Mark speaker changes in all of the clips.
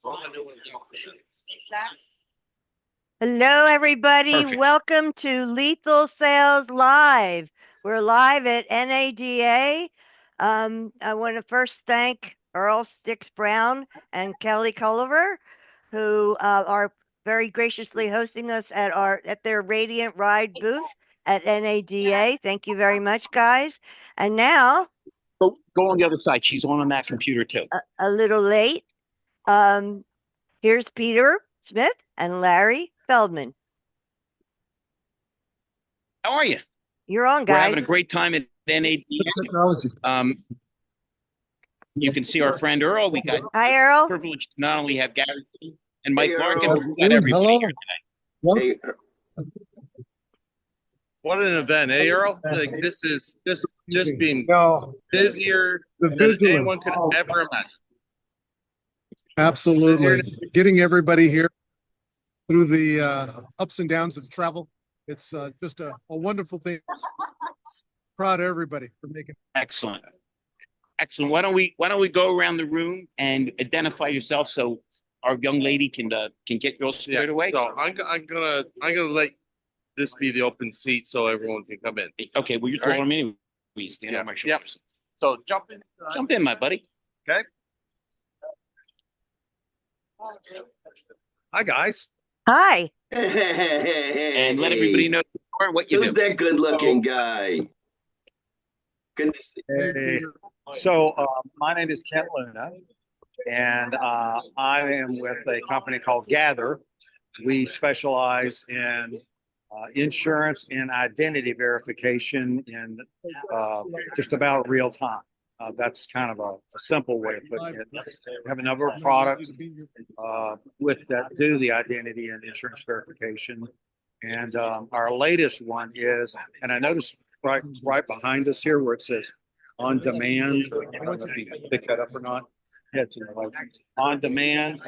Speaker 1: Hello, everybody.
Speaker 2: Perfect.
Speaker 1: Welcome to Lethal Sales Live. We're live at NADA. I want to first thank Earl Sticks Brown and Kelly Culliver, who are very graciously hosting us at their Radiant Ride booth at NADA. Thank you very much, guys. And now,
Speaker 2: Go on the other side. She's on that computer too.
Speaker 1: a little late. Um, Here's Peter Smith and Larry Feldman.
Speaker 2: How are you?
Speaker 1: You're on,
Speaker 2: We're
Speaker 1: guys.
Speaker 2: having a great time at NAD. You can see our friend Earl. We got
Speaker 1: Hi, Earl.
Speaker 2: privileged to not only have Gary and Mike
Speaker 3: Hey,
Speaker 2: Larkin,
Speaker 3: Earl.
Speaker 2: but we got everybody
Speaker 4: Hello.
Speaker 2: here today.
Speaker 3: Hey,
Speaker 4: What an event, eh, Earl? Like this is just being
Speaker 5: No,
Speaker 4: busier
Speaker 5: the
Speaker 4: than
Speaker 5: vigilance.
Speaker 4: anyone could ever imagine.
Speaker 5: Absolutely. Getting everybody here through the ups and downs of travel. It's just a wonderful thing. Proud of everybody for making.
Speaker 2: Excellent. Excellent. Why don't we go around the room and identify yourself so our young lady can get you all squared away?
Speaker 4: So I'm gonna let this be the open seat so everyone can come in.
Speaker 2: Okay, well, you're
Speaker 4: All right.
Speaker 2: telling me we stand on my
Speaker 4: Yep.
Speaker 2: shoulders.
Speaker 4: So jump in.
Speaker 2: Jump in, my buddy.
Speaker 4: Okay. Hi guys.
Speaker 1: Hi.
Speaker 2: And let everybody know who you are and what you
Speaker 3: Who's
Speaker 2: do.
Speaker 3: that good-looking guy? Good to see you.
Speaker 5: Hey,
Speaker 6: So my name is Kent Luna, and I am with a company called Gather. We specialize in insurance and identity verification in just about real time. That's kind of a simple way of putting it. We have a number of products with that do the identity and insurance verification. And our latest one is, and I noticed right behind us here where it says on demand. I don't know if you pick that up or not. It's on demand,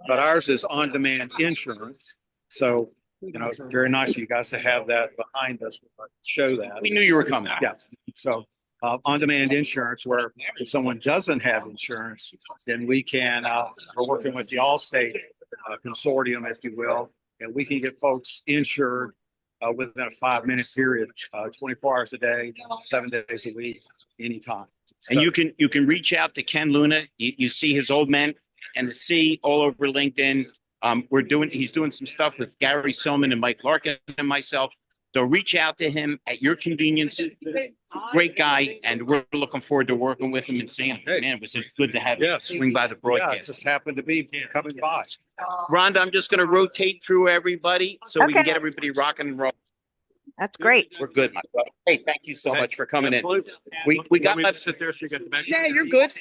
Speaker 6: but ours is on demand insurance. So, it's very nice of you guys to have that behind us. Show that.
Speaker 2: We knew you were coming.
Speaker 6: Yeah. So on demand insurance, where if someone doesn't have insurance, then we can, we're working with the Allstate consortium, if you will, and we can get folks insured within a 5-minute period, 24 hours a day, 7 days a week, anytime. So,
Speaker 2: And you can reach out to Ken Luna. You see his old man and the C all over LinkedIn. He's doing some stuff with Gary Silman and Mike Larkin and myself. So reach out to him at your convenience. Great guy, and we're looking forward to working with him and seeing him. Man, it was good to have you swing by the
Speaker 6: yeah, it
Speaker 2: broadcast.
Speaker 6: just happened to be coming by.
Speaker 2: Rhonda, I'm just going to rotate through everybody so we can get everybody rocking and rolling.
Speaker 1: That's great.
Speaker 2: We're good, my brother. Hey, thank you so much for coming in. We got my
Speaker 4: sit there so you get the back.
Speaker 2: Yeah, you're good.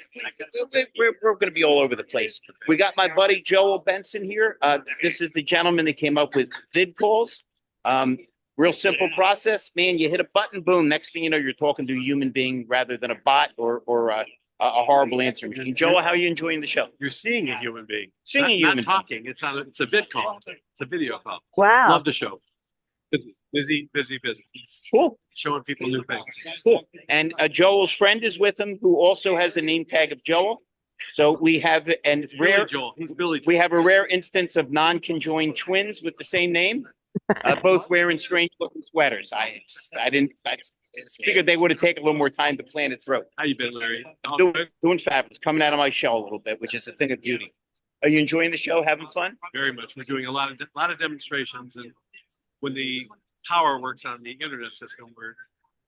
Speaker 2: We're going to be all over the place. We got my buddy Joel Benson here. This is the gentleman that came up with vid calls. Real simple process, man. You hit a button, boom. Next thing you know, you're talking to a human being rather than a bot or a horrible answering machine. Joel, how are you enjoying the show?
Speaker 4: You're seeing a human being.
Speaker 2: Seeing a
Speaker 4: not
Speaker 2: human
Speaker 4: talking. It's a vid call. It's a video call.
Speaker 1: Wow.
Speaker 4: Love the show. Busy.
Speaker 2: Cool.
Speaker 4: Showing people new things.
Speaker 2: Cool. And Joel's friend is with him, who also has a name tag of Joel. So we have
Speaker 4: Billy Joel. He's Billy Joel.
Speaker 2: We have a rare instance of non-conjoined twins with the same name, both wearing strange-looking sweaters. I figured they would have taken a little more time to plan it through.
Speaker 4: How you been, Larry?
Speaker 2: Doing fabulous, coming out of my shell a little bit, which is a thing of beauty. Are you enjoying the show? Having fun?
Speaker 4: Very much. We're doing a lot of demonstrations, and when the power works on the internet system, we're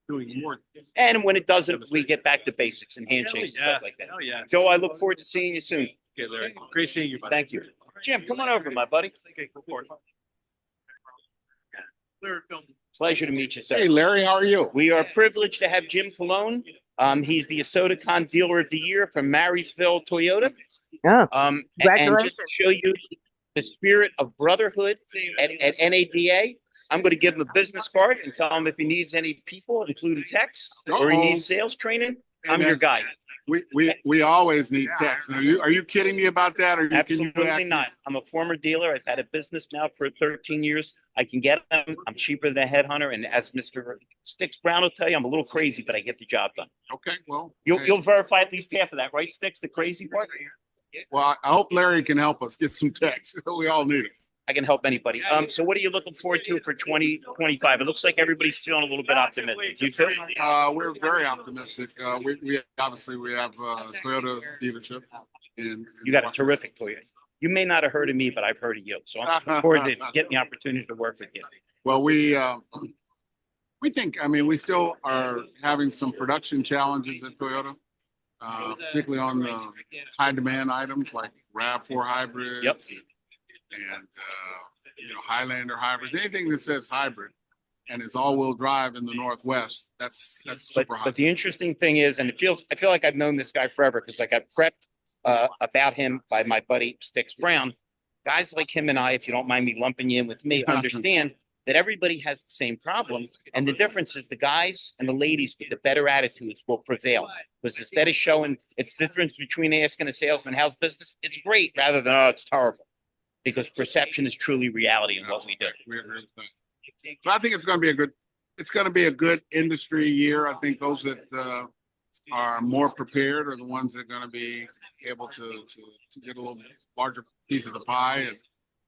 Speaker 4: doing more.
Speaker 2: And when it doesn't, we get back to basics and handshakes and stuff like that.
Speaker 4: Oh yeah.
Speaker 2: Joe, I look forward to seeing you soon.
Speaker 4: Okay, Larry. Great seeing you, buddy.
Speaker 2: Thank you. Jim, come on over, my buddy.
Speaker 4: Okay, go for it. Larry, film.
Speaker 2: Pleasure to meet you, sir.
Speaker 7: Hey, Larry, how are you?
Speaker 2: We are privileged to have Jim Colon. He's the Asotacon Dealer of the Year from Marysville Toyota.
Speaker 1: Oh,
Speaker 2: And
Speaker 1: congratulations.
Speaker 2: just to show you the spirit of brotherhood at NADA, I'm going to give him a business card and tell him if he needs any people, including techs, or he needs sales training, I'm your guy.
Speaker 7: We always need techs. Now, are you kidding me about that? Or
Speaker 2: Absolutely not. I'm a former dealer. I've had a business now for 13 years. I can get them. I'm cheaper than a headhunter. And as Mr. Sticks Brown will tell you, I'm a little crazy, but I get the job done.
Speaker 7: Okay, well,
Speaker 2: You'll verify at least half of that, right, Sticks? The crazy part?
Speaker 7: Well, I hope Larry can help us get some techs. We all need it.
Speaker 2: I can help anybody. So what are you looking forward to for 2025? It looks like everybody's feeling a little bit optimistic. You too?
Speaker 7: We're very optimistic. We obviously we have Toyota dealership, and
Speaker 2: You got a terrific Toyota. You may not have heard of me, but I've heard of you. So I'm looking forward to getting the opportunity to work with you.
Speaker 7: Well, we think. I mean, we still are having some production challenges at Toyota, particularly on the high demand items like RAV4 hybrids.
Speaker 2: Yep.
Speaker 7: And Highlander hybrids, anything that says hybrid and is all-wheel drive in the Northwest, that's super hot.
Speaker 2: But the interesting thing is, and I feel like I've known this guy forever because I got prepped about him by my buddy Stix Brown. Guys like him and I, if you don't mind me lumping you in with me, understand that everybody has the same problem. And the difference is the guys and the ladies with the better attitudes will prevail. Because instead of showing it's the difference between asking a salesman, how's business? It's great, rather than, oh, it's terrible. Because perception is truly reality in what we do.
Speaker 7: So I think it's going to be a good industry year. I think those that are more prepared are the ones that are going to be able to get a little larger piece of the pie. And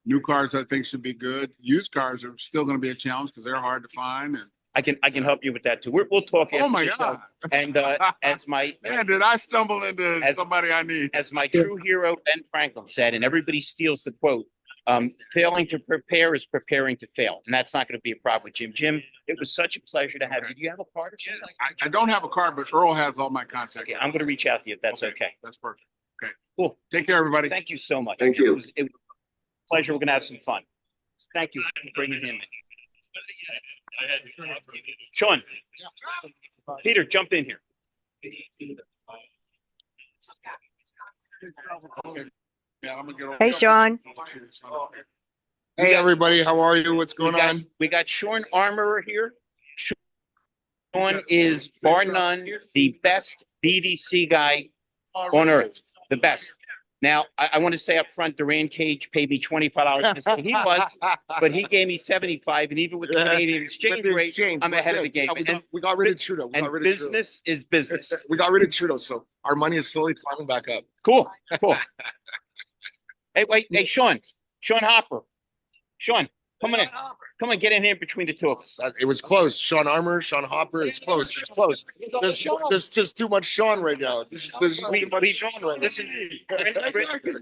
Speaker 7: new cars, I think, should be good. Used cars are still going to be a challenge because they're hard to find. And
Speaker 2: I can help you with that too. We'll talk.
Speaker 7: Oh my God!
Speaker 2: And as my
Speaker 7: man, did I stumble into somebody I need?
Speaker 2: As my true hero Ben Franklin said, and everybody steals the quote: "Failing to prepare is preparing to fail," and that's not going to be a problem with Jim. Jim, it was such a pleasure to have you. Do you have a card or something?
Speaker 7: I don't have a card, but Earl has all my contacts.
Speaker 2: Okay, I'm going to reach out to you if that's okay.
Speaker 7: That's perfect. Okay,
Speaker 2: cool.
Speaker 7: Take care, everybody.
Speaker 2: Thank you so much.
Speaker 3: Thank you.
Speaker 2: It was a pleasure. We're going to have some fun. Thank you for bringing him in. Sean, Peter, jump in here.
Speaker 1: Hey, Sean.
Speaker 7: Hey, everybody. How are you? What's going on?
Speaker 2: We got Sean Armorer here. Sean is, bar none, the best BDC guy on earth. The best. Now, I want to say up front, Duran Cage paid me $25. He was, but he gave me $75, and even with the Canadian exchange rate, I'm ahead of the game.
Speaker 8: We got rid of Trudeau.
Speaker 2: And business is business.
Speaker 8: We got rid of Trudeau, so our money is slowly climbing back up.
Speaker 2: Cool. Hey, wait, hey, Sean Hopper. Sean, come on in. Come on, get in here between the two of us.
Speaker 8: It was close. Sean Armour, Sean Hopper. It's close. It's close. There's just too much Sean right now. There's just too much Sean right now.
Speaker 2: Listen,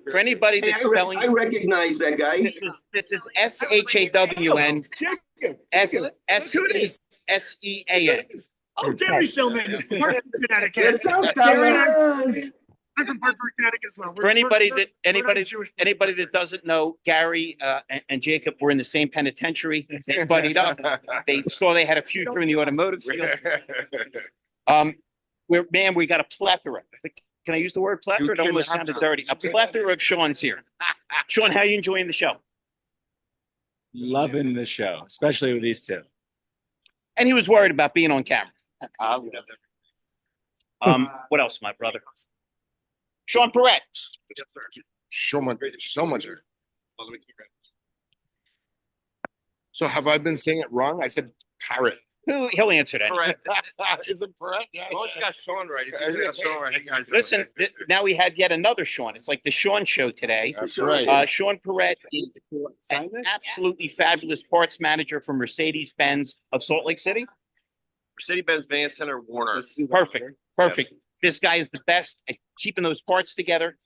Speaker 2: for anybody
Speaker 3: Hey,
Speaker 2: that's spelling,
Speaker 3: I recognize that guy.
Speaker 2: this is SHAWN SEAN.
Speaker 9: Oh, Gary Silman, Hartford, Connecticut.
Speaker 3: It's out there.
Speaker 9: I'm from Hartford, Connecticut as well.
Speaker 2: For anybody that doesn't know, Gary and Jacob were in the same penitentiary. They buddied up. They saw they had a future in the automotive field. We got a plethora. Can I use the word plethora? It almost sounded dirty. A plethora of Sean's here. Sean, how are you enjoying the show?
Speaker 10: Loving the show, especially with these two.
Speaker 2: And he was worried about being on camera. What else, my brother? Sean Perret.
Speaker 8: So much. So have I been saying it wrong? I said parrot.
Speaker 2: He'll answer that.
Speaker 8: Is it Perret? Yeah.
Speaker 6: Well, you got Sean right. If you got Sean right, you guys.
Speaker 2: Listen, now we had yet another Sean. It's like the Sean show today.
Speaker 8: That's right.
Speaker 2: Sean Perret is an absolutely fabulous parts manager for Mercedes-Benz of Salt Lake City.
Speaker 6: Mercedes-Benz Van Center Warner.
Speaker 2: Perfect. Yes. This guy is the best at keeping those parts together.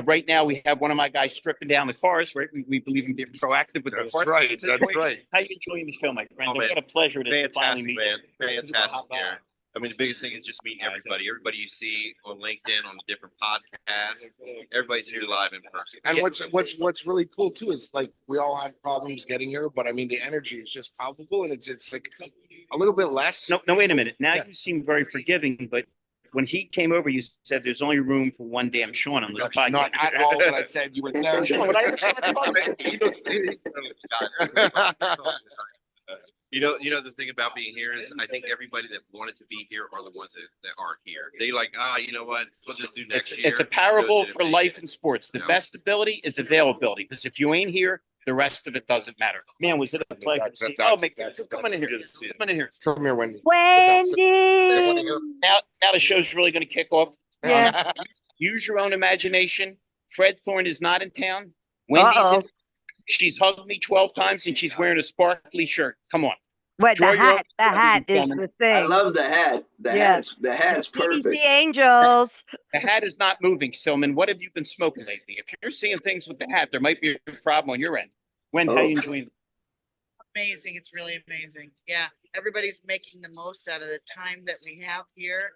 Speaker 2: Right now, we have one of my guys stripping down the cars. Right, we believe in being proactive with the parts.
Speaker 8: Right. That's right.
Speaker 2: How are you enjoying the show, my friend?
Speaker 6: Oh,
Speaker 2: It's been a pleasure to finally meet you.
Speaker 6: Fantastic, man. I mean, the biggest thing is just meeting everybody. Everybody you see on LinkedIn, on the different podcasts. Everybody's here live in person.
Speaker 8: And what's really cool too is like we all had problems getting here, but I mean the energy is just palpable, and it's like a little bit less.
Speaker 2: No, wait a minute. Now you seem very forgiving, but when he came over, you said there's only room for one damn Sean on this podcast.
Speaker 8: Not at all what I said. You were there.
Speaker 6: You know the thing about being here is I think everybody that wanted to be here are the ones that aren't here. They like, you know what? We'll just do next year.
Speaker 2: It's a parable for life in sports. The best ability is availability, because if you ain't here, the rest of it doesn't matter. Man, was it a pleasure to see you. Come on in here. Come on in here.
Speaker 8: Come here, Wendy.
Speaker 1: Wendy.
Speaker 2: Now the show's really going to kick off.
Speaker 1: Yeah.
Speaker 2: Use your own imagination. Fred Thorne is not in town. Wendy's
Speaker 1: Uh-oh.
Speaker 2: in. She's hugged me 12 times and she's wearing a sparkly shirt. Come on.
Speaker 1: What,
Speaker 2: Draw your
Speaker 1: the hat is the
Speaker 3: I
Speaker 1: thing.
Speaker 3: love the hat.
Speaker 1: Yes.
Speaker 3: The hat's
Speaker 1: Please
Speaker 3: perfect.
Speaker 1: the angels.
Speaker 2: The hat is not moving, Silman. What have you been smoking lately? If you're seeing things with the hat, there might be a problem on your end. When how
Speaker 3: Oh.
Speaker 2: you enjoying it?
Speaker 11: Amazing. It's really amazing. Yeah. Everybody's making the most out of the time that we have here.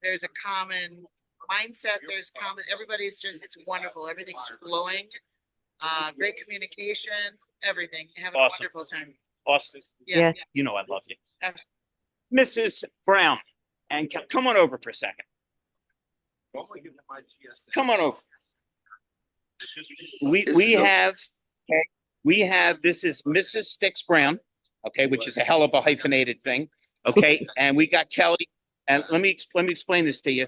Speaker 11: There's a common mindset. Everybody's it's wonderful. Everything's flowing. Great communication, everything. Having
Speaker 2: Awesome.
Speaker 11: a wonderful time.
Speaker 2: Austin,
Speaker 1: Yeah.
Speaker 2: you know I love you. Mrs. Brown, and come on over for a second. Come on over. We have this is Mrs. Sticks Brown, okay, which is a hell of a hyphenated thing, okay, and we got Kelly, and let me explain this to you.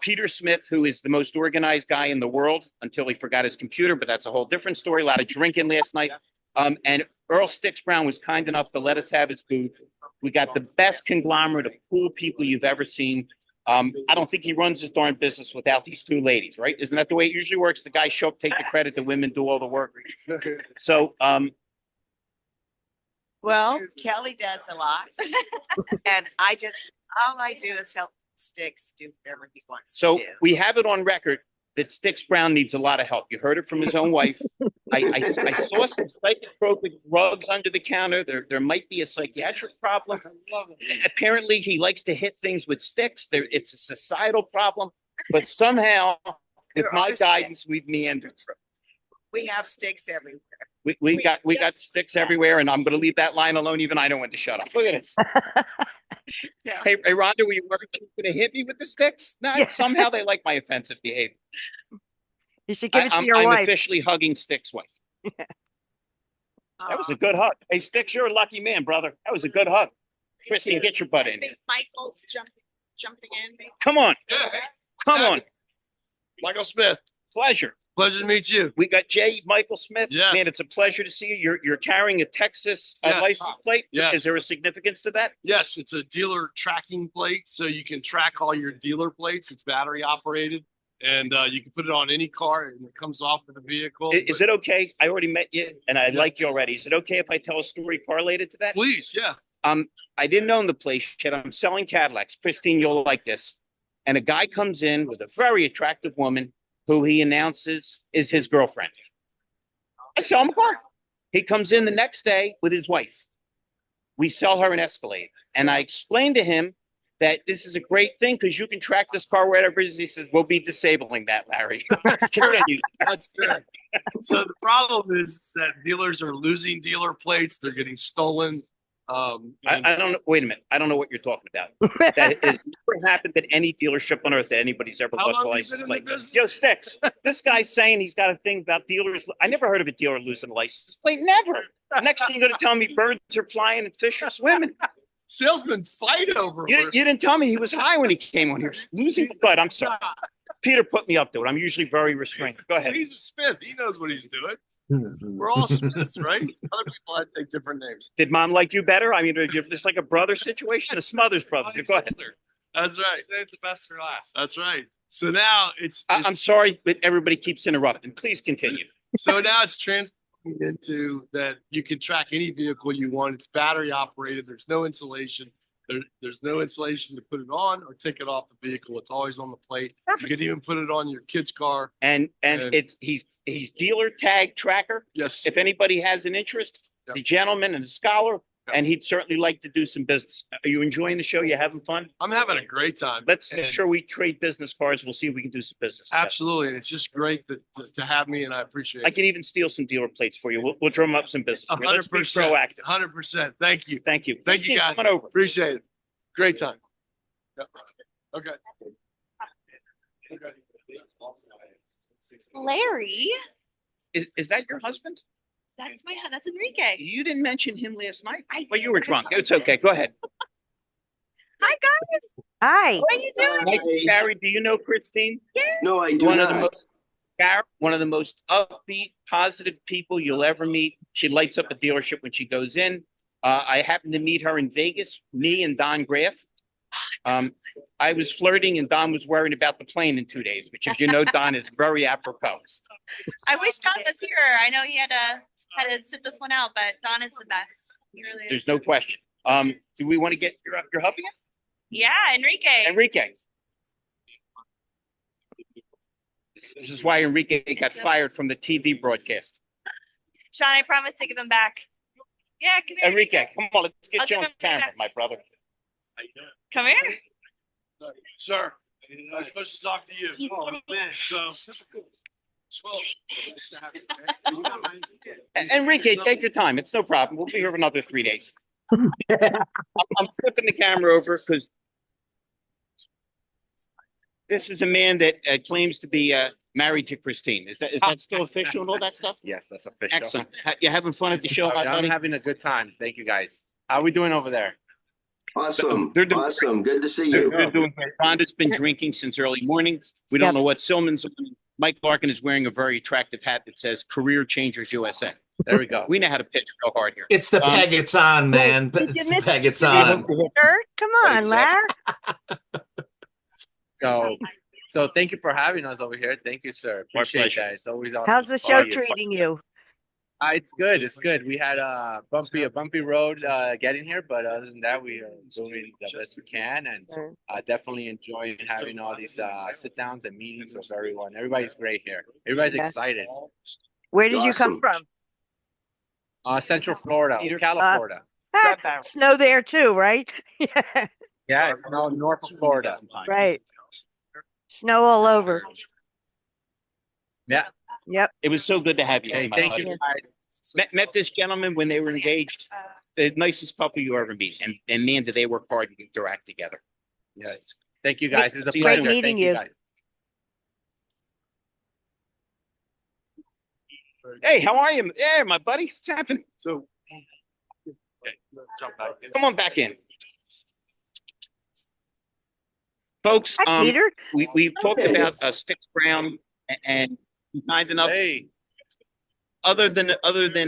Speaker 2: Peter Smith, who is the most organized guy in the world until he forgot his computer, but that's a whole different story. A lot of drinking last night. And Earl Sticks Brown was kind enough to let us have his booth. We got the best conglomerate of cool people you've ever seen. I don't think he runs his darn business without these two ladies, right? Isn't that the way it usually works? The guys show up, take the credit, the women do all the work. So,
Speaker 11: Well, Kelly does a lot. And all I do is help Sticks do whatever he wants
Speaker 2: so
Speaker 11: to do.
Speaker 2: we have it on record that Sticks Brown needs a lot of help. You heard it from his own wife. I saw some psychotropic rugs under the counter. There might be a psychiatric problem. Apparently, he likes to hit things with sticks. It's a societal problem. But somehow, with my guidance, we've meandered through.
Speaker 11: We have sticks everywhere.
Speaker 2: We got sticks everywhere, and I'm going to leave that line alone. Even I know when to shut up. Look at this.
Speaker 11: Yeah.
Speaker 2: Hey, Rhonda, were you worried you were going to hit me with the sticks? No,
Speaker 1: Yeah.
Speaker 2: somehow they like my offensive behavior.
Speaker 1: You should give it to
Speaker 2: I'm,
Speaker 1: your
Speaker 2: I'm
Speaker 1: wife.
Speaker 2: officially hugging Sticks' wife. That was a good hug. Hey, Sticks, you're a lucky man, brother. That was a good hug. Christine, get your butt
Speaker 11: I
Speaker 2: in
Speaker 11: think
Speaker 2: here.
Speaker 11: Michael's jumping in.
Speaker 2: Come on.
Speaker 9: Yeah.
Speaker 2: Come on.
Speaker 9: Michael Smith,
Speaker 2: Pleasure.
Speaker 9: pleasure to meet you.
Speaker 2: We got Michael Smith.
Speaker 9: Yes.
Speaker 2: Man, it's a pleasure to see you. You're carrying a Texas
Speaker 9: Yes.
Speaker 2: license plate.
Speaker 9: Yes.
Speaker 2: Is there a significance to that?
Speaker 9: Yes, it's a dealer tracking plate, so you can track all your dealer plates. It's battery operated, and you can put it on any car, and it comes off of the vehicle.
Speaker 2: Is it okay? I already met you, and I like you already. Is it okay if I tell a story correlated to that?
Speaker 9: Please, yeah.
Speaker 2: I didn't own the place yet. I'm selling Cadillacs. Christine, you'll like this. And a guy comes in with a very attractive woman who he announces is his girlfriend. I sell him a car. He comes in the next day with his wife. We sell her an Escalade. And I explained to him that this is a great thing because you can track this car wherever it is. He says, we'll be disabling that, Larry.
Speaker 9: That's correct. That's correct. So the problem is that dealers are losing dealer plates. They're getting stolen.
Speaker 2: I don't know. Wait a minute. I don't know what you're talking about. That has never happened at any dealership on earth that anybody's ever
Speaker 9: How
Speaker 2: lost a
Speaker 9: long have you
Speaker 2: license
Speaker 9: been in
Speaker 2: plate.
Speaker 9: the business?
Speaker 2: Yo, Sticks, this guy's saying he's got a thing about dealers. I never heard of a dealer losing a license plate. Never. Next thing you're going to tell me birds are flying and fish are swimming.
Speaker 9: Salesmen fight over
Speaker 2: You didn't tell me he was high when he came on here. Losing, but I'm sorry. Peter put me up to it. I'm usually very restrained. Go ahead.
Speaker 9: He's a Smith. He knows what he's doing. We're all Smiths, right? Other people had take different names.
Speaker 2: Did mom like you better? I mean, is this like a brother situation? The Smothers brothers. Go ahead.
Speaker 9: That's right. Save the best for last. That's right. So now
Speaker 2: I'm sorry, but everybody keeps interrupting. Please continue.
Speaker 9: So now it's transforming into that you can track any vehicle you want. It's battery operated. There's no insulation. There's no insulation to put it on or take it off the vehicle. It's always on the plate. You could even put it on your kid's car.
Speaker 2: And he's dealer tag tracker.
Speaker 9: Yes.
Speaker 2: If anybody has an interest, he's a gentleman and a scholar, and he'd certainly like to do some business. Are you enjoying the show? You having fun?
Speaker 9: I'm having a great time.
Speaker 2: Let's make sure we trade business cards. We'll see if we can do some business.
Speaker 9: Absolutely. And it's just great to have me, and I appreciate it.
Speaker 2: I can even steal some dealer plates for you. We'll drum up some business.
Speaker 9: 100%.
Speaker 2: Let's be proactive.
Speaker 9: 100%. Thank you.
Speaker 2: Thank you.
Speaker 9: Thank you, guys.
Speaker 2: Come on over.
Speaker 9: Appreciate it. Great time. Yep. Okay.
Speaker 12: Larry,
Speaker 2: Is that your husband?
Speaker 12: that's Enrique.
Speaker 2: You didn't mention him last night. Well, you were drunk. It's okay. Go ahead.
Speaker 12: Hi guys.
Speaker 1: Hi.
Speaker 12: How are you doing?
Speaker 2: Hi, Gary, do you know Christine?
Speaker 3: No, I do not.
Speaker 2: One of the most upbeat, positive people you'll ever meet. She lights up a dealership when she goes in. I happened to meet her in Vegas, me and Don Graff. I was flirting and Don was worrying about the plane in 2 days, which, if you know, Don is very apropos.
Speaker 12: I wish Don was here. I know he had to sit this one out, but Don is the best. He really
Speaker 2: There's
Speaker 12: is.
Speaker 2: no question. Do we want to get your hubby?
Speaker 12: Yeah, Enrique.
Speaker 2: Enrique. This is why Enrique got fired from the TV broadcast.
Speaker 12: Sean, I promise to give him back. Yeah, come here.
Speaker 2: Enrique, come on, let's get
Speaker 12: I'll
Speaker 2: you
Speaker 12: give
Speaker 2: on
Speaker 12: him
Speaker 2: camera,
Speaker 12: back.
Speaker 2: my brother.
Speaker 12: Come here.
Speaker 9: Sir, I'm supposed to talk to you. Oh, man, so.
Speaker 2: Enrique, take your time. It's no problem. We'll be here for another 3 days. I'm flipping the camera over because this is a man that claims to be married to Christine. Is that still official and all that stuff?
Speaker 10: Yes, that's official.
Speaker 2: Excellent. You having fun at the show, my
Speaker 10: I'm
Speaker 2: buddy?
Speaker 10: having a good time. Thank you, guys. How are we doing over there?
Speaker 3: Awesome.
Speaker 2: They're doing
Speaker 3: Awesome. Good to see
Speaker 2: They're,
Speaker 3: you.
Speaker 2: they're doing great. Rhonda's been drinking since early morning. We don't know what Silman's on. Mike Larkin is wearing a very attractive hat that says Career Changers USA.
Speaker 10: There we go.
Speaker 2: We know how to pitch real hard here.
Speaker 13: It's the peg it's on, man.
Speaker 1: Did you
Speaker 13: It's the
Speaker 1: miss
Speaker 13: peg it's
Speaker 1: the
Speaker 13: on.
Speaker 1: shirt? Come on, Lar.
Speaker 10: So thank you for having us over here. Thank you, sir. Appreciate
Speaker 2: pleasure.
Speaker 10: that. It's always awesome.
Speaker 1: How's the
Speaker 10: to
Speaker 1: show
Speaker 10: see you.
Speaker 1: treating you?
Speaker 10: It's good. It's good. We had a bumpy road getting here, but other than that, we are doing the best we can, and definitely enjoying having all these sit downs and meetings with everyone. Everybody's great here. Everybody's excited.
Speaker 1: Where did you come from?
Speaker 10: Central Florida, Florida.
Speaker 1: Snow there too, right?
Speaker 10: Yeah, it's now North Florida.
Speaker 1: Right. Snow all over.
Speaker 10: Yeah.
Speaker 1: Yep.
Speaker 2: It was so good to have you.
Speaker 10: Hey,
Speaker 2: my
Speaker 10: thank
Speaker 2: buddy.
Speaker 10: you.
Speaker 2: Met this gentleman when they were engaged. The nicest couple you ever meet. And man, did they work hard to get their act together.
Speaker 10: Yes. Thank you, guys. It's a
Speaker 2: See you
Speaker 10: pleasure.
Speaker 2: later.
Speaker 1: meeting
Speaker 10: Thank
Speaker 1: you.
Speaker 10: guys.
Speaker 2: Hey, how are you? Yeah, my buddy. What's happening?
Speaker 4: So. Jump back in.
Speaker 2: Come on back in. Folks,
Speaker 1: Hi, Peter.
Speaker 2: we've talked about Sticks Brown and kind enough.
Speaker 4: Hey.
Speaker 2: Other than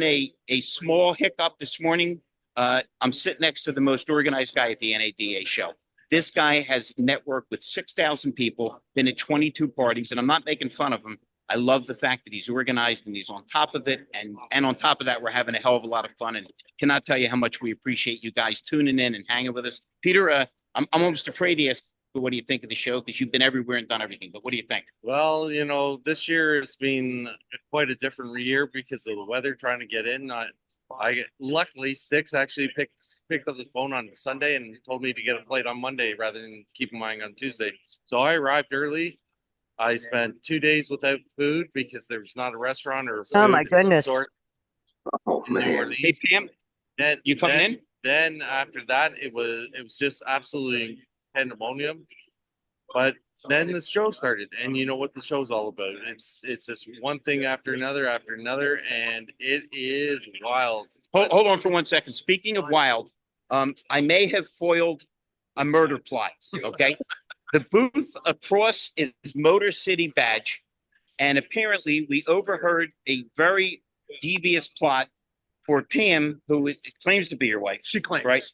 Speaker 2: a small hiccup this morning, I'm sitting next to the most organized guy at the NADA show. This guy has networked with 6,000 people, been at 22 parties, and I'm not making fun of him. I love the fact that he's organized and he's on top of it. And on top of that, we're having a hell of a lot of fun. And cannot tell you how much we appreciate you guys tuning in and hanging with us. Peter, I'm almost afraid to ask, what do you think of the show? Because you've been everywhere and done everything. But what do you think?
Speaker 14: Well, this year has been quite a different year because of the weather trying to get in. Luckily, Sticks actually picked up the phone on Sunday and told me to get a flight on Monday rather than keeping mine on Tuesday. So I arrived early. I spent 2 days without food because there was not a restaurant or
Speaker 1: Oh my goodness.
Speaker 3: Oh man.
Speaker 2: Hey, Pam, you coming in?
Speaker 14: Then after that, it was just absolutely pandemonium. But then the show started, and you know what the show's all about. It's just one thing after another, and it is wild.
Speaker 2: Hold on for 1 second. Speaking of wild, I may have foiled a murder plot. Okay, the booth across is Motor City Badge, and apparently we overheard a very devious plot for Pam, who claims to be your wife.
Speaker 8: She claims,
Speaker 2: right?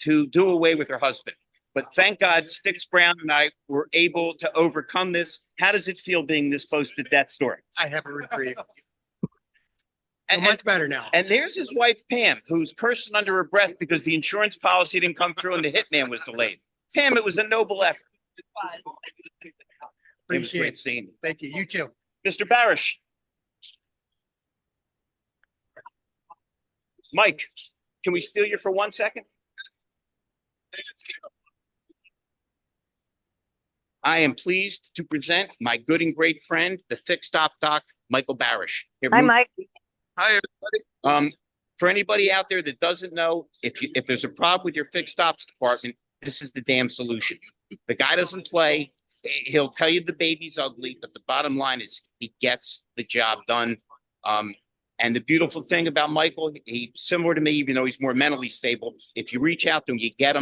Speaker 2: To do away with her husband. But thank God, Sticks Brown and I were able to overcome this. How does it feel being this close to death's door?
Speaker 8: I have a reprieve.
Speaker 2: And,
Speaker 8: Much better now.
Speaker 2: And there's his wife, Pam, who's cursing under her breath because the insurance policy didn't come through and the hitman was delayed. Pam, it was a noble effort. It was
Speaker 8: Appreciate
Speaker 2: great
Speaker 8: it.
Speaker 2: seeing you.
Speaker 8: Thank you. You too.
Speaker 2: Mr. Barish. Mike, can we steal you for 1 second? I am pleased to present my good and great friend, the fixed op doc, Michael Barish. Here,
Speaker 1: Hi, Mike.
Speaker 8: Hi,
Speaker 2: everybody. For anybody out there that doesn't know, if there's a problem with your fixed ops department, this is the damn solution. The guy doesn't play. He'll tell you the baby's ugly, but the bottom line is he gets the job done. And the beautiful thing about Michael, he's similar to me, even though he's more mentally stable. If you reach out to him, you get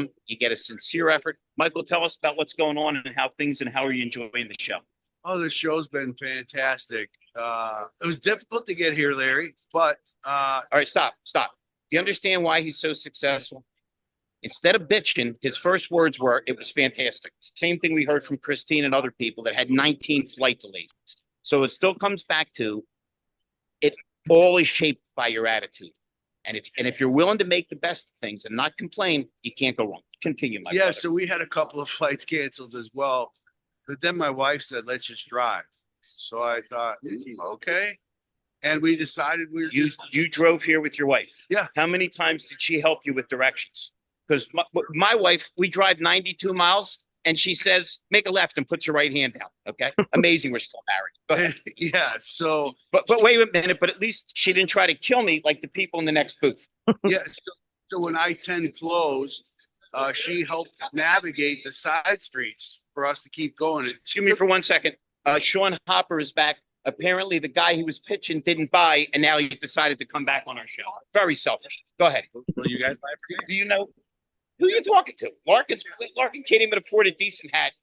Speaker 2: a sincere effort. Michael, tell us about what's going on and how are you enjoying the show?
Speaker 15: Oh, this show's been fantastic. It was difficult to get here, Larry, but
Speaker 2: all right, stop. Do you understand why he's so successful? Instead of bitching, his first words were, "It was fantastic." Same thing we heard from Christine and other people that had 19 flight delays. So it still comes back to it all is shaped by your attitude. And if you're willing to make the best of things and not complain, you can't go wrong. Continue, my
Speaker 15: Yeah,
Speaker 2: brother.
Speaker 15: so we had a couple of flights canceled as well. But then my wife said, let's just drive. So I thought, okay. And we decided we were
Speaker 2: You drove here with your wife.
Speaker 15: Yeah.
Speaker 2: How many times did she help you with directions? Because my wife, we drive 92 miles and she says, make a left and puts her right hand down. Okay. Amazing. We're still married. Go ahead.
Speaker 15: Yeah. So,
Speaker 2: but wait a minute. But at least she didn't try to kill me like the people in the next booth.
Speaker 15: yeah. So when I-10 closed, she helped navigate the side streets for us to keep going.
Speaker 2: Excuse me for 1 second. Sean Hopper is back. Apparently, the guy he was pitching didn't buy, and now he decided to come back on our show. Very selfish. Go ahead.
Speaker 14: Will you guys buy it for me?
Speaker 2: Do you know who you're talking to? Larkin can't even afford a decent hat.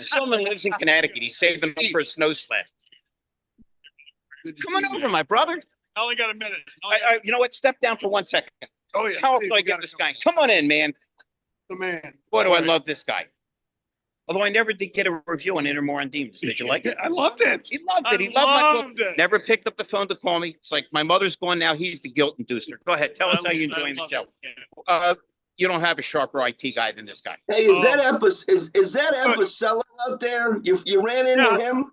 Speaker 2: Someone lives in Connecticut. He's saving up for a snow sled. Come on over, my brother.
Speaker 4: I only got a minute.
Speaker 2: You know what? Step down for 1 second.
Speaker 15: Oh, yeah.
Speaker 2: How else do I get this guy? Come on in, man.
Speaker 15: The man.
Speaker 2: Boy, do I love this guy. Although I never did get a review on Inter on Demons. Did you like it?
Speaker 4: I loved it.
Speaker 2: He loved it. He loved my book. Never picked up the phone to call me. It's like my mother's gone now. He's the guilt inducer. Go ahead. Tell us how you're enjoying the show. You don't have a sharper IT guy than this guy.
Speaker 3: Hey, is that Epicella out there? You ran into him?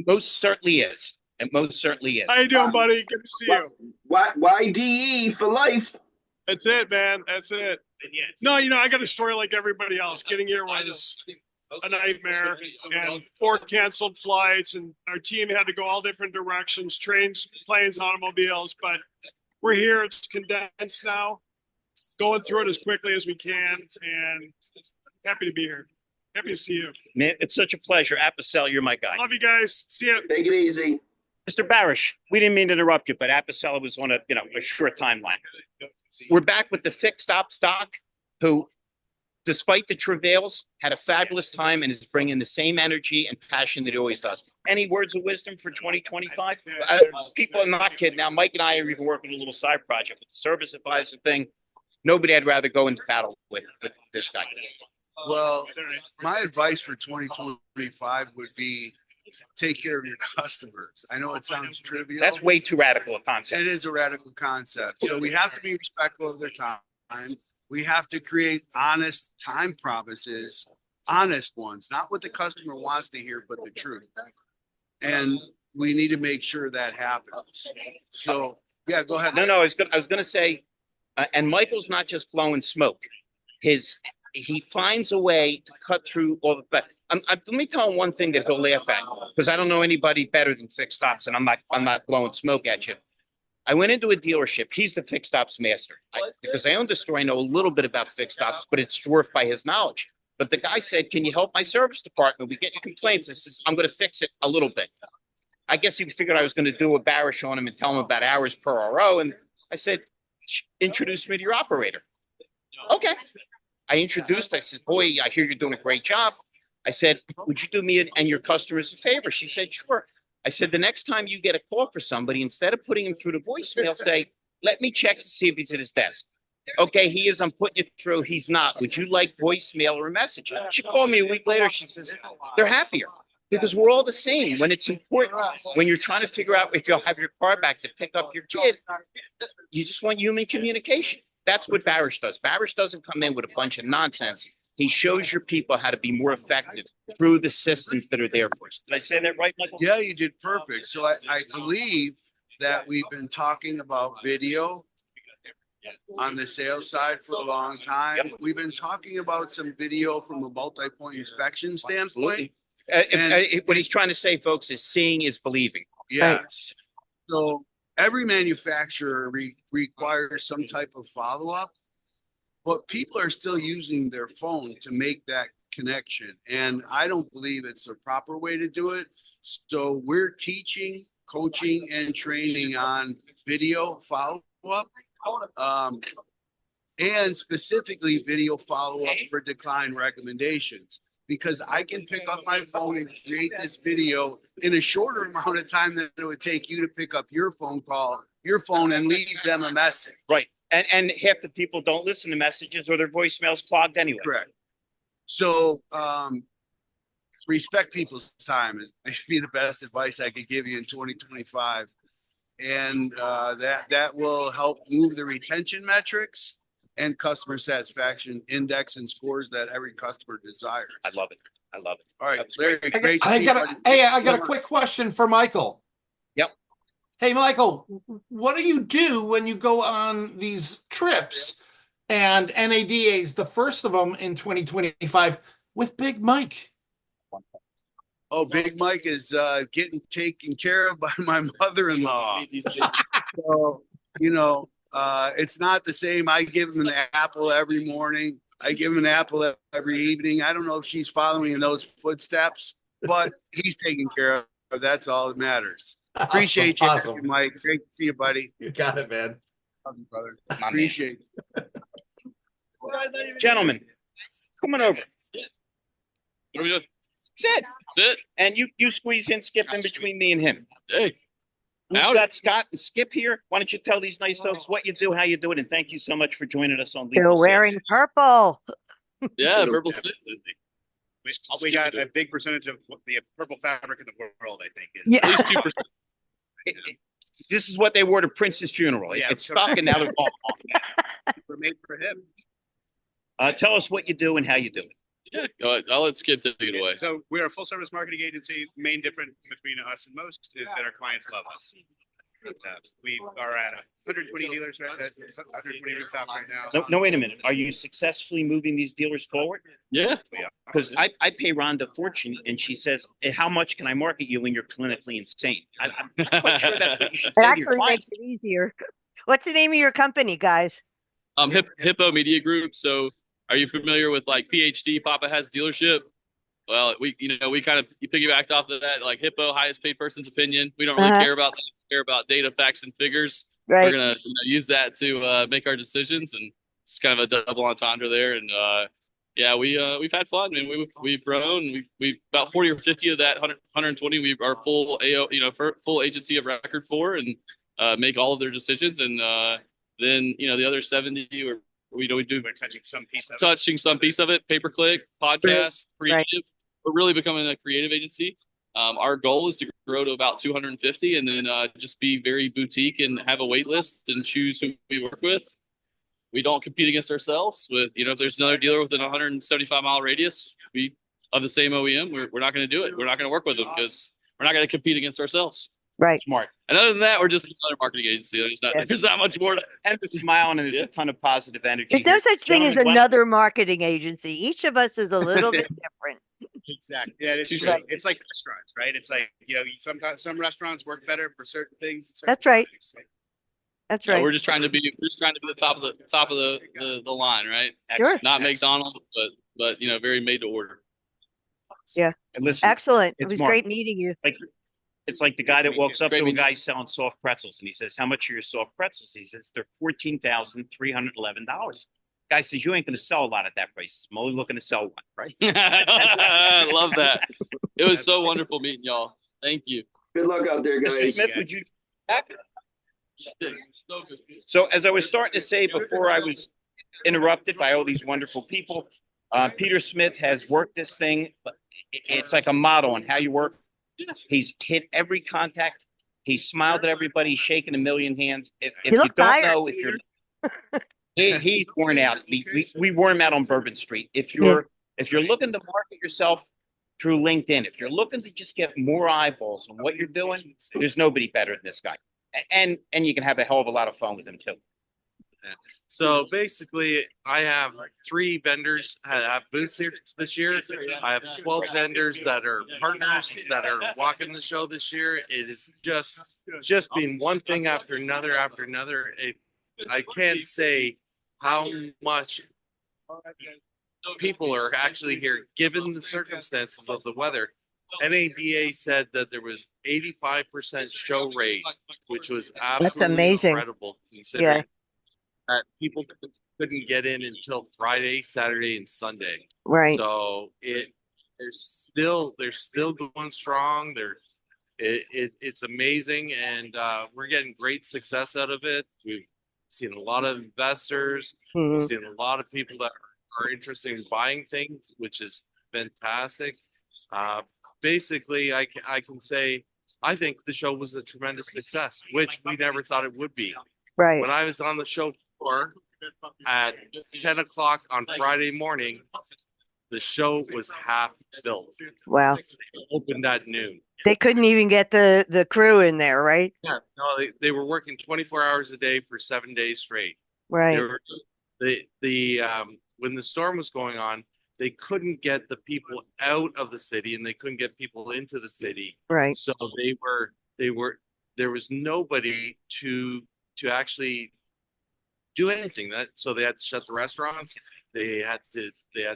Speaker 2: Most certainly is. It most certainly is.
Speaker 4: How you doing, buddy? Good to see you.
Speaker 3: YDE for life.
Speaker 4: That's it, man. That's it. No, I got a story like everybody else. Getting here was a nightmare, and 4 canceled flights, and our team had to go all different directions, trains, planes, automobiles, but we're here. It's condensed now, going through it as quickly as we can, and happy to be here. Happy to see you.
Speaker 2: Man, it's such a pleasure. Apicella, you're my guy.
Speaker 4: Love you guys. See you.
Speaker 3: Take it easy.
Speaker 2: Mr. Barish, we didn't mean to interrupt you, but Apicella was on a short timeline. We're back with the fixed op stock, who, despite the travails, had a fabulous time and is bringing the same energy and passion that he always does. Any words of wisdom for 2025? People are not kidding. Now, Mike and I are even working a little side project with the service advisor thing. Nobody I'd rather go into battle with this guy.
Speaker 15: Well, my advice for 2025 would be take care of your customers. I know it sounds trivial.
Speaker 2: That's way too radical a concept.
Speaker 15: It is a radical concept. So we have to be respectful of their time. We have to create honest time promises, honest ones, not what the customer wants to hear, but the truth. And we need to make sure that happens. So, yeah, go ahead.
Speaker 2: No, I was going to say, and Michael's not just blowing smoke. He finds a way to cut through all the. Let me tell him one thing that he'll laugh at, because I don't know anybody better than fixed ops, and I'm not blowing smoke at you. I went into a dealership. He's the fixed ops master. Because I own the store, I know a little bit about fixed ops, but it's dwarfed by his knowledge. But the guy said, "Can you help my service department? We get complaints." I says, "I'm going to fix it a little bit." I guess he figured I was going to do a Barish on him and tell him about hours per RO. And I said, "Introduce me to your operator." Okay. I introduced. I said, "Boy, I hear you're doing a great job." I said, "Would you do me and your customers a favor?" She said, "Sure." I said, "The next time you get a call for somebody, instead of putting him through the voicemail, say, 'Let me check to see if he's at his desk.'" "Okay, he is. I'm putting it through. He's not. Would you like voicemail or a message?" She called me a week later. She says, "They're happier because we're all the same. When it's important, when you're trying to figure out if you'll have your car back to pick up your kid, you just want human communication." That's what Barish does. Barish doesn't come in with a bunch of nonsense. He shows your people how to be more effective through the systems that are there for us. Did I say that right, Michael?
Speaker 15: Yeah, you did perfect. So I believe that we've been talking about video on the sales side for a long time. Yep. We've been talking about some video from a multi-point inspection standpoint.
Speaker 2: What he's trying to say, folks, is seeing is believing.
Speaker 15: Yes. So every manufacturer requires some type of follow-up, but people are still using their phone to make that connection. And I don't believe it's the proper way to do it. So we're teaching, coaching, and training on video follow-up, and specifically video follow-up for decline recommendations. Because I can pick up my phone and create this video in a shorter amount of time than it would take you to pick up your phone and leave them a message.
Speaker 2: Right. And half the people don't listen to messages or their voicemails clogged anyway.
Speaker 15: Correct. So respect people's time is maybe the best advice I could give you in 2025. And that will help move the retention metrics and customer satisfaction index and scores that every customer desires.
Speaker 2: I love it. I love it.
Speaker 15: All right, Larry, great to
Speaker 13: I
Speaker 15: see
Speaker 13: got
Speaker 15: you.
Speaker 13: I got a quick question for Michael.
Speaker 2: Yep.
Speaker 13: Hey, Michael, what do you do when you go on these trips? And NADA's the first of them in 2025 with Big Mike.
Speaker 15: Oh, Big Mike is getting taken care of by my mother-in-law. So, it's not the same. I give him an apple every morning. I give him an apple every evening. I don't know if she's following in those footsteps, but he's taken care of. That's all that matters. Appreciate you,
Speaker 13: Awesome.
Speaker 15: Mike. Great to see you, buddy.
Speaker 13: You got it, man.
Speaker 15: Love you, brother. Appreciate it.
Speaker 2: Gentlemen, come on over.
Speaker 14: What are we doing?
Speaker 2: Sit.
Speaker 14: Sit.
Speaker 2: And you squeeze in, Skip, in between me and him.
Speaker 14: Hey.
Speaker 2: We've
Speaker 14: Howdy.
Speaker 2: got Scott and Skip here. Why don't you tell these nice folks what you do, how you do it, and thank you so much for joining us on
Speaker 1: You're
Speaker 2: Legal
Speaker 1: wearing
Speaker 2: Sales.
Speaker 1: purple.
Speaker 14: Yeah, purple sit.
Speaker 16: We got a big percentage of the purple fabric in the world, I think.
Speaker 1: Yeah.
Speaker 14: At least 2%.
Speaker 2: This is what they wore to Prince's funeral.
Speaker 16: Yeah,
Speaker 2: It's stuck, and now they're all gone.
Speaker 16: We're made for him.
Speaker 2: Tell us what you do and how you do it.
Speaker 14: Yeah, I'll let Skip take it away.
Speaker 16: So we're a full service marketing agency. Main difference between us and most is that our clients love us. We are at 120 dealers, right? 120 rooftops right now.
Speaker 2: No, wait a minute. Are you successfully moving these dealers forward?
Speaker 14: Yeah.
Speaker 2: Because I pay Rhonda a fortune, and she says, how much can I market you when you're clinically insane? I'm not quite sure that's what you should
Speaker 1: It
Speaker 2: say to your
Speaker 1: actually
Speaker 2: clients.
Speaker 1: makes it easier. What's the name of your company, guys?
Speaker 14: Hippo Media Group. So are you familiar with like PhD Papa Has dealership? Well, we kind of piggybacked off of that, like Hippo, highest paid person's opinion. We don't really care about that. We care about data, facts, and figures.
Speaker 1: Right.
Speaker 14: We're gonna use that to make our decisions, and it's kind of a double entendre there. And yeah, we've had fun. I mean, we've grown. We about 40 or 50 of that 120. We are full full agency of record for, and make all of their decisions. And then the other 70 we do
Speaker 16: touching some piece of
Speaker 14: it, pay per click, podcast, creative. We're really becoming a creative agency. Our goal is to grow to about 250, and then just be very boutique and have a wait list and choose who we work with. We don't compete against ourselves. With if there's another dealer within a 175-mile radius, of the same OEM, we're not going to do it. We're not going to work with them because we're not going to compete against ourselves.
Speaker 1: Right.
Speaker 2: Smart.
Speaker 14: And other than that, we're just another marketing agency. There's not much more.
Speaker 2: And a smile, and there's a ton of positive energy.
Speaker 1: There's no such thing as
Speaker 2: Gentlemen,
Speaker 1: another marketing agency. Each of us is a little bit different.
Speaker 16: Exactly. Yeah, it's true. It's like restaurants, right? It's like sometimes some restaurants work better for certain things.
Speaker 1: That's right. That's right.
Speaker 14: We're just trying to be the top of the line, right?
Speaker 1: Sure.
Speaker 14: Not McDonald's, but very made to order.
Speaker 1: Yeah.
Speaker 2: And listen,
Speaker 1: Excellent. It
Speaker 2: it's
Speaker 1: was
Speaker 2: Mark.
Speaker 1: great meeting you.
Speaker 2: It's like the guy that walks up to a guy selling soft pretzels, and he says, "How much are your soft pretzels?" He says, "They're $14,311." Guy says, "You ain't going to sell a lot at that price. I'm only looking to sell one, right?"
Speaker 14: I love that. It was so wonderful meeting y'all. Thank you.
Speaker 3: Good luck out there,
Speaker 2: Mr.
Speaker 3: guys.
Speaker 2: Smith, would you back? So as I was starting to say before I was interrupted by all these wonderful people, Peter Smith has worked this thing. It's like a model on how you work. He's hit every contact. He smiled at everybody. He's shaking a million hands. If you don't
Speaker 1: tired,
Speaker 2: know, if you're he's worn out. We wore him out on Bourbon Street. If you're looking to market yourself through LinkedIn, if you're looking to just get more eyeballs on what you're doing, there's nobody better than this guy. And you can have a hell of a lot of fun with him too.
Speaker 14: So basically, I have 3 vendors that have booths here this year. I have 12 vendors that are partners that are walking the show this year. It is just been one thing after another after another. I can't say how much people are actually here, given the circumstances of the weather. NADA said that there was 85% show rate, which was absolutely
Speaker 1: amazing.
Speaker 14: incredible considering that people couldn't get in until Friday, Saturday, and Sunday.
Speaker 1: Right.
Speaker 14: So they're still going strong. It's amazing, and we're getting great success out of it. We've seen a lot of investors.
Speaker 1: Mhm.
Speaker 14: We've seen a lot of people that are interested in buying things, which is fantastic. Basically, I can say I think the show was a tremendous success, which we never thought it would be.
Speaker 1: Right.
Speaker 14: When I was on the show floor at 10 o'clock on Friday morning, the show was half built.
Speaker 1: Wow.
Speaker 14: It opened at noon.
Speaker 1: They couldn't even get the crew in there, right?
Speaker 14: Yeah, no, they were working 24 hours a day for 7 days straight.
Speaker 1: Right.
Speaker 14: When the storm was going on, they couldn't get the people out of the city and they couldn't get people into the city.
Speaker 1: Right.
Speaker 14: So there was nobody to actually do anything. So they had to shut the restaurants. They had to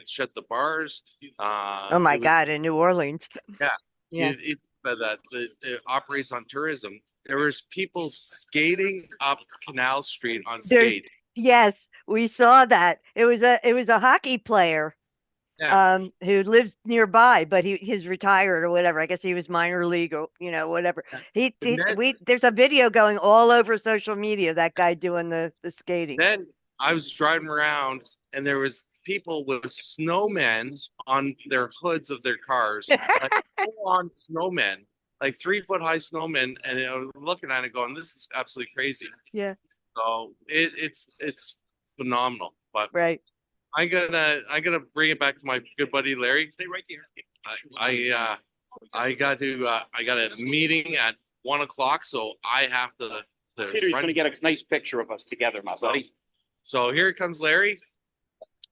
Speaker 14: shut the bars.
Speaker 1: Oh my God, in New Orleans.
Speaker 14: Yeah.
Speaker 1: Yeah.
Speaker 14: It operates on tourism. There was people skating up Canal Street on
Speaker 1: There's
Speaker 14: skate.
Speaker 1: yes, we saw that. It was a hockey player who lives nearby, but he's retired or whatever. I guess he was minor league or whatever. There's a video going all over social media, that guy doing the skating.
Speaker 14: Then I was driving around and there was people with snowmen on their hoods of their cars, like full-on snowmen, like 3-foot high snowmen, and I was looking at it going, "This is absolutely crazy."
Speaker 1: Yeah.
Speaker 14: So it's phenomenal. But
Speaker 1: right.
Speaker 14: I'm gonna bring it back to my good buddy Larry. Stay right there. I got a meeting at 1 o'clock, so I have to.
Speaker 2: Peter's going to get a nice picture of us together, my buddy.
Speaker 14: So here comes Larry.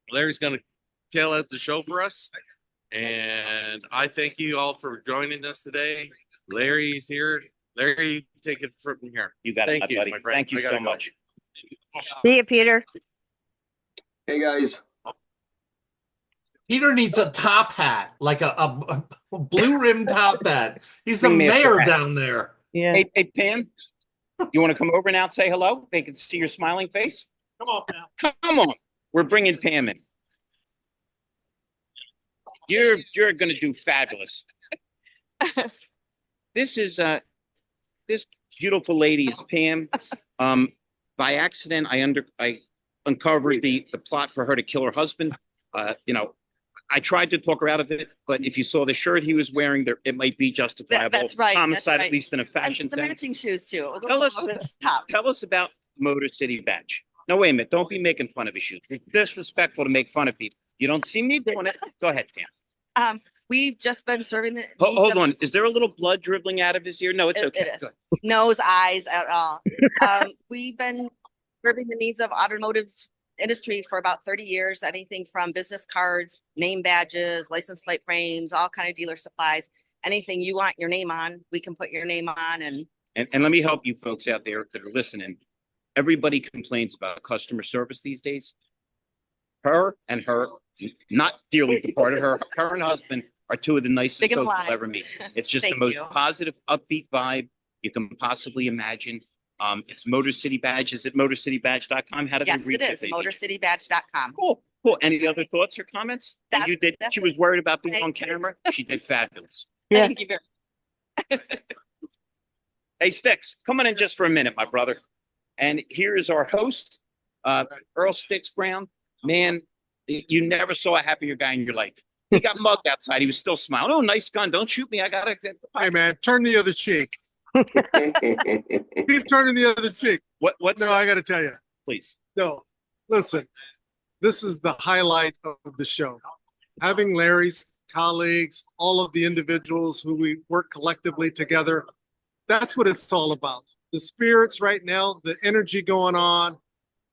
Speaker 14: Larry's going to tail out the show for us. And I thank you all for joining us today. Larry's here. Larry, take it from here.
Speaker 2: You got it, my buddy.
Speaker 14: My friend.
Speaker 2: Thank you so much.
Speaker 1: See you, Peter.
Speaker 3: Hey, guys.
Speaker 13: Peter needs a top hat, like a blue rim top hat. He's the
Speaker 2: Bring me a
Speaker 13: mayor
Speaker 2: hat.
Speaker 13: down there.
Speaker 1: Yeah.
Speaker 2: Hey, Pam, you want to come over now and say hello? They can see your smiling face.
Speaker 4: Come on, Pam.
Speaker 2: Come on. We're bringing Pam in. You're going to do fabulous. This is this beautiful lady is Pam. By accident, I uncovered the plot for her to kill her husband. I tried to talk her out of it, but if you saw the shirt he was wearing, there it might be justifiable.
Speaker 17: That's right.
Speaker 2: Homicide,
Speaker 17: that's right.
Speaker 2: at least in a fashion
Speaker 17: And the
Speaker 2: sense.
Speaker 17: matching shoes too.
Speaker 2: Tell us about Motor City Badge. No, wait a minute. Don't be making fun of his shoes. It's disrespectful to make fun of people. You don't see me doing it. Go ahead, Pam.
Speaker 17: We've just been serving the
Speaker 2: Hold on. Is there a little blood dribbling out of his ear? No, it's okay.
Speaker 17: It is. Nose, eyes, at all. We've been serving the needs of automotive industry for about 30 years. Anything from business cards, name badges, license plate frames, all kind of dealer supplies. Anything you want your name on, we can put your name on. And
Speaker 2: let me help you folks out there that are listening. Everybody complains about customer service these days. Her and her, not dearly departed, her and husband are two of the nicest
Speaker 17: Big and
Speaker 2: folks
Speaker 17: alive.
Speaker 2: you'll ever meet. It's just the
Speaker 17: Thank
Speaker 2: most
Speaker 17: you.
Speaker 2: positive, upbeat vibe you can possibly imagine. It's Motor City Badge. Is it motorcitybadge.com? How do
Speaker 17: yes,
Speaker 2: they reach
Speaker 17: it is.
Speaker 2: it?
Speaker 17: Motorcitybadge.com.
Speaker 2: Cool. Any other thoughts or comments? You did. She was worried about being on camera. She did fabulous.
Speaker 1: Yeah.
Speaker 17: Thank you very
Speaker 2: Hey, Sticks, come on in just for a minute, my brother. And here is our host, Earl Sticks Brown. Man, you never saw a happier guy in your life. He got mugged outside. He was still smiling. Oh, nice gun. Don't shoot me. I got it.
Speaker 5: Hey, man, turn the other cheek. Keep turning the other cheek.
Speaker 2: What's
Speaker 5: No, I got to tell you.
Speaker 2: Please.
Speaker 5: No, listen, this is the highlight of the show. Having Larry's colleagues, all of the individuals who we work collectively together, that's what it's all about. The spirits right now, the energy going on.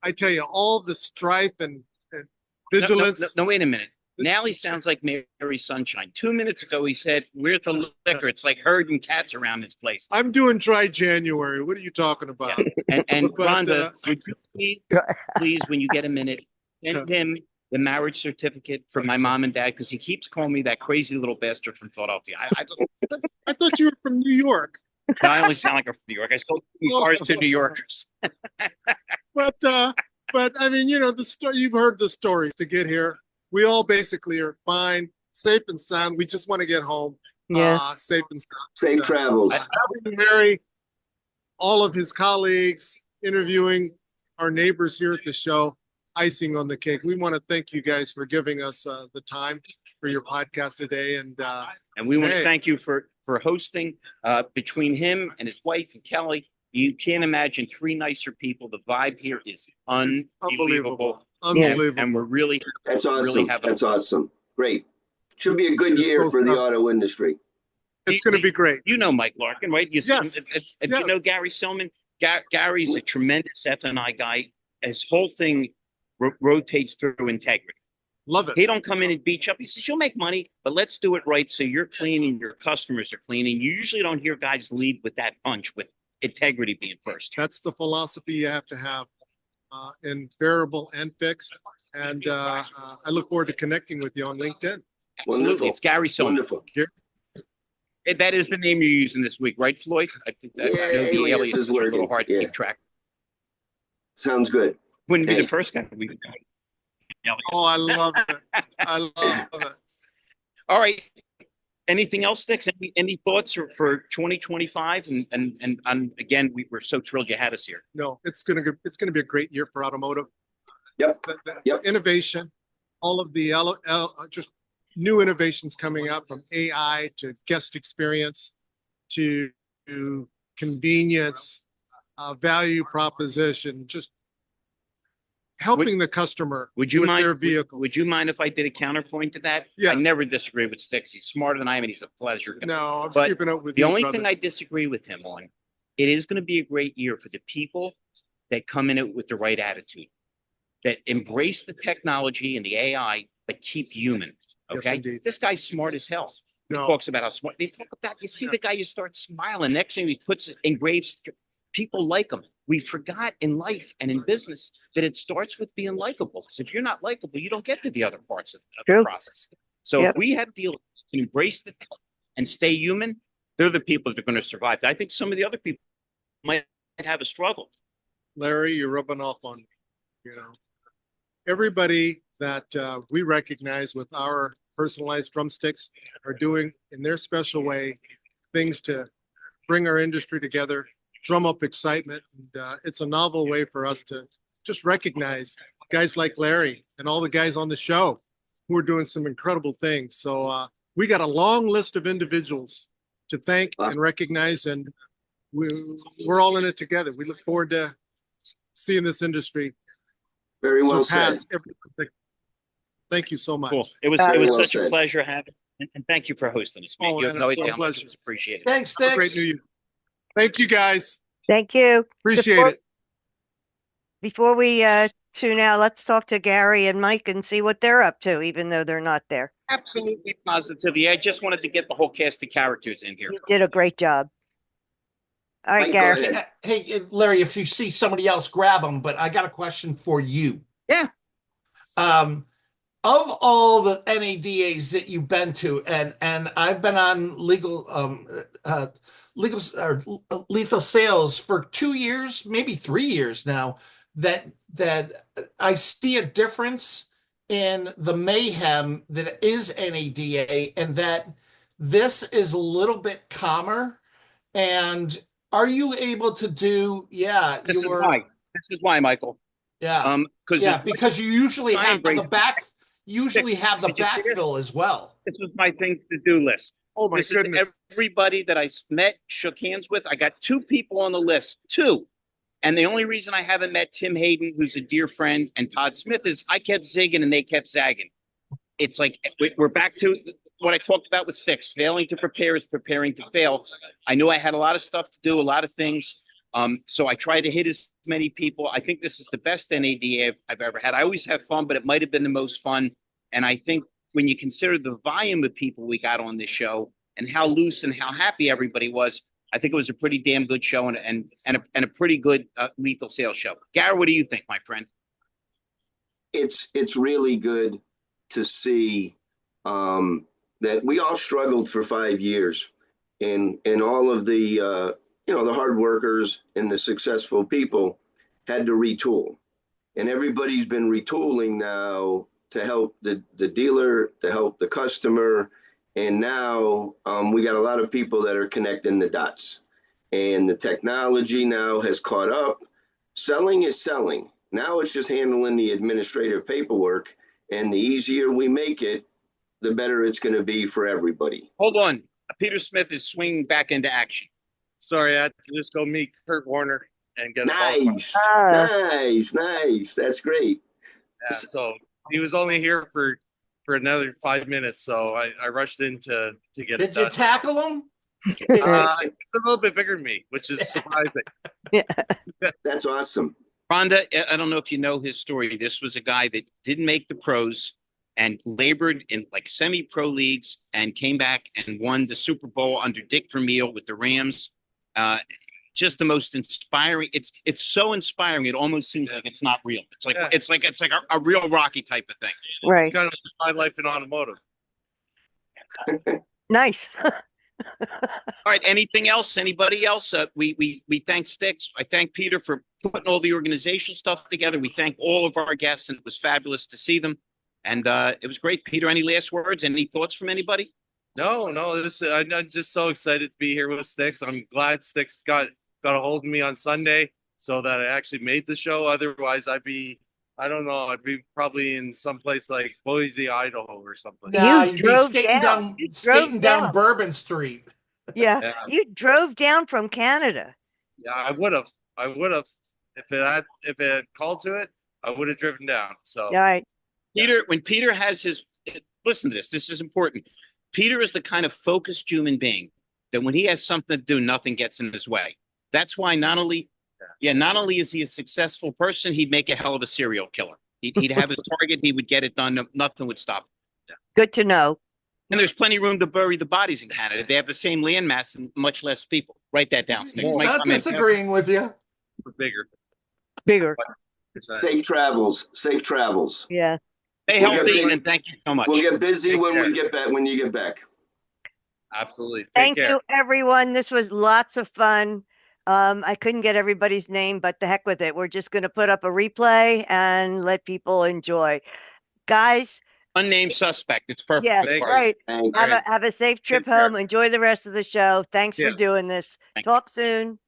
Speaker 5: I tell you, all the strife and vigilance.
Speaker 2: No, wait a minute. Now he sounds like Mary Sunshine. 2 minutes ago, he said, "Where's the liquor?" It's like herding cats around this place.
Speaker 5: I'm doing dry January. What are you talking about?
Speaker 2: And
Speaker 5: But,
Speaker 2: Rhonda, would you please, when you get a minute, send him the marriage certificate from my mom and dad, because he keeps calling me that crazy little bastard from Philadelphia.
Speaker 5: I thought you were from New York.
Speaker 2: No, I only sound like a from New York. I sold cars to New Yorkers.
Speaker 5: But I mean, the story, you've heard the stories to get here. We all basically are fine, safe and sound. We just want to get home.
Speaker 1: Yeah.
Speaker 5: Safe and sound.
Speaker 3: Safe travels.
Speaker 5: Having Mary, all of his colleagues interviewing, our neighbors here at the show, icing on the cake. We want to thank you guys for giving us the time for your podcast today. And
Speaker 2: we want to
Speaker 5: hey,
Speaker 2: thank you for hosting. Between him and his wife and Kelly, you can't imagine three nicer people. The vibe here is unbelievable.
Speaker 5: Unbelievable.
Speaker 2: And we're really
Speaker 3: That's awesome.
Speaker 2: Really having
Speaker 3: That's awesome. Great. Should be a good
Speaker 5: It's
Speaker 3: year
Speaker 5: so
Speaker 3: for the
Speaker 5: smart.
Speaker 3: auto industry.
Speaker 5: It's going to be great.
Speaker 2: You know Mike Larkin, right? You
Speaker 5: Yes.
Speaker 2: If
Speaker 5: Yes.
Speaker 2: you know Gary Silman, Gary's a tremendous F&I guy. His whole thing rotates through integrity.
Speaker 5: Love it.
Speaker 2: He don't come in and beat you up. He says, you'll make money, but let's do it right so you're clean and your customers are clean. And you usually don't hear guys lead with that punch, with integrity being first.
Speaker 5: That's the philosophy you have to have in variable and fixed. And I look forward to connecting with you on LinkedIn.
Speaker 2: Absolutely.
Speaker 3: Wonderful.
Speaker 2: It's Gary Silman.
Speaker 3: Wonderful.
Speaker 2: That is the name you're using this week, right, Floyd? I know the aliases are a little hard to keep track.
Speaker 3: Sounds good.
Speaker 2: Wouldn't be the first guy we've got.
Speaker 5: Oh, I love it. I love it.
Speaker 2: All right. Anything else, Sticks? Any thoughts for 2025? And again, we're so thrilled you had us here.
Speaker 5: No, it's gonna be a great year for automotive.
Speaker 3: Yep.
Speaker 5: Innovation, all of the just new innovations coming out, from AI to guest experience to convenience, value proposition, just helping the customer
Speaker 2: with
Speaker 5: their vehicle.
Speaker 2: Would you mind if I did a counterpoint to that?
Speaker 5: Yes.
Speaker 2: I never disagree with Sticks. He's smarter than I am, and he's a pleasure.
Speaker 5: No, I'm
Speaker 2: but
Speaker 5: keeping up with
Speaker 2: the
Speaker 5: you,
Speaker 2: only
Speaker 5: brother.
Speaker 2: thing I disagree with him on, it is going to be a great year for the people that come in it with the right attitude, that embrace the technology and the AI, but keep human. Okay,
Speaker 5: indeed.
Speaker 2: This guy's smart as hell. He
Speaker 5: No.
Speaker 2: talks about how smart. They talk about. You see the guy, you start smiling. Next thing he puts engraves. People like him. We forgot in life and in business that it starts with being likable. Because if you're not likable, you don't get to the other parts of the process. So if we have dealers can embrace the and stay human, they're the people that are going to survive. I think some of the other people might have a struggle.
Speaker 5: Larry, you're rubbing off on me. You know, everybody that we recognize with our personalized drumsticks are doing in their special way things to bring our industry together, drum up excitement. And it's a novel way for us to just recognize guys like Larry and all the guys on the show who are doing some incredible things. So we got a long list of individuals to thank and recognize, and we're all in it together. We look forward to seeing this industry
Speaker 3: very well said.
Speaker 5: Everything. Thank you so much.
Speaker 2: Cool. It was such a pleasure having, and thank you for hosting us, man.
Speaker 5: Oh,
Speaker 2: You have no idea how much
Speaker 5: pleasure.
Speaker 2: it was appreciated.
Speaker 13: Thanks,
Speaker 5: Have a
Speaker 13: Sticks.
Speaker 5: great New Year. Thank you, guys.
Speaker 1: Thank you.
Speaker 5: Appreciate it.
Speaker 1: Before we tune out, let's talk to Gary and Mike and see what they're up to, even though they're not there.
Speaker 2: Absolutely positively. I just wanted to get the whole cast of characters in here.
Speaker 1: You did a great job. All right,
Speaker 3: Mike,
Speaker 1: Gary.
Speaker 3: go ahead.
Speaker 13: Hey, Larry, if you see somebody else, grab them. But I got a question for you.
Speaker 2: Yeah.
Speaker 13: Of all the NADAs that you've been to, and I've been on lethal sales for 2 years, maybe 3 years now, that I see a difference in the mayhem that is NADA, and that this is a little bit calmer. And are you able to do? Yeah,
Speaker 2: This is why. This is why, Michael.
Speaker 13: Yeah. Because you usually have the backfill as well.
Speaker 2: This was my thing to do list.
Speaker 5: Oh my goodness.
Speaker 2: Everybody that I met, shook hands with. I got 2 people on the list. 2. And the only reason I haven't met Tim Hayden, who's a dear friend, and Todd Smith is I kept zigging and they kept zagging. It's like we're back to what I talked about with Sticks. Failing to prepare is preparing to fail. I knew I had a lot of stuff to do, a lot of things. So I tried to hit as many people. I think this is the best NADA I've ever had. I always have fun, but it might have been the most fun. And I think when you consider the volume of people we got on this show and how loose and how happy everybody was, I think it was a pretty damn good show and a pretty good lethal sales show. Gary, what do you think, my friend?
Speaker 3: It's really good to see that we all struggled for 5 years, and all of the the hard workers and the successful people had to retool, and everybody's been retooling now to help the dealer, to help the customer, and now we got a lot of people that are connecting the dots, and the technology now has caught up. Selling is selling. Now it's just handling the administrative paperwork, and the easier we make it, the better it's going to be for everybody.
Speaker 2: Hold on. Peter Smith is swinging back into action.
Speaker 14: Sorry, I had to just go meet Kurt Warner and get
Speaker 3: Nice, nice. That's great.
Speaker 14: Yeah, so he was only here for another 5 minutes, so I rushed in to get it
Speaker 13: Did you
Speaker 14: done.
Speaker 13: tackle him?
Speaker 14: He's a little bit bigger than me, which is surprising.
Speaker 3: That's awesome.
Speaker 2: Rhonda, I don't know if you know his story. This was a guy that didn't make the pros and labored in like semi-pro leagues and came back and won the Super Bowl under Dick Vermeil with the Rams. Just the most inspiring. It's so inspiring. It almost seems like it's not real. It's like a real Rocky type of thing.
Speaker 1: Right.
Speaker 14: It's kind of my life in automotive.
Speaker 1: Nice.
Speaker 2: All right. Anything else? Anybody else? We thank Sticks. I thank Peter for putting all the organizational stuff together. We thank all of our guests, and it was fabulous to see them. And it was great. Peter, any last words? Any thoughts from anybody?
Speaker 14: No. I'm just so excited to be here with Sticks. I'm glad Sticks got a hold of me on Sunday so that I actually made the show. Otherwise, I'd be probably in some place like Boise, Idaho or something.
Speaker 13: Nah, you'd be skating down Bourbon Street.
Speaker 1: Yeah, you drove down from Canada.
Speaker 14: Yeah, I would have. If it had called to it, I would have driven down. So
Speaker 1: right.
Speaker 2: Peter, when Peter has his listen to this, this is important. Peter is the kind of focused human being that when he has something to do, nothing gets in his way. That's why not only is he a successful person, he'd make a hell of a serial killer. He'd have his target, he would get it done, nothing would stop him. Yeah.
Speaker 1: Good to know.
Speaker 2: And there's plenty of room to bury the bodies in Canada. They have the same land mass and much less people. Write that down.
Speaker 13: He's not disagreeing with you.
Speaker 1: Bigger.
Speaker 3: Safe travels. Safe travels.
Speaker 1: Yeah.
Speaker 2: Stay healthy, and thank you so much.
Speaker 3: We'll get busy when we get back. When you get back.
Speaker 14: Absolutely.
Speaker 1: Thank you, everyone. This was lots of fun. I couldn't get everybody's name, but the heck with it. We're just going to put up a replay and let people enjoy. Guys.
Speaker 2: Unnamed suspect. It's perfect.
Speaker 1: Yeah, right. Have a safe trip home. Enjoy the rest of the show. Thanks for doing this. Talk soon.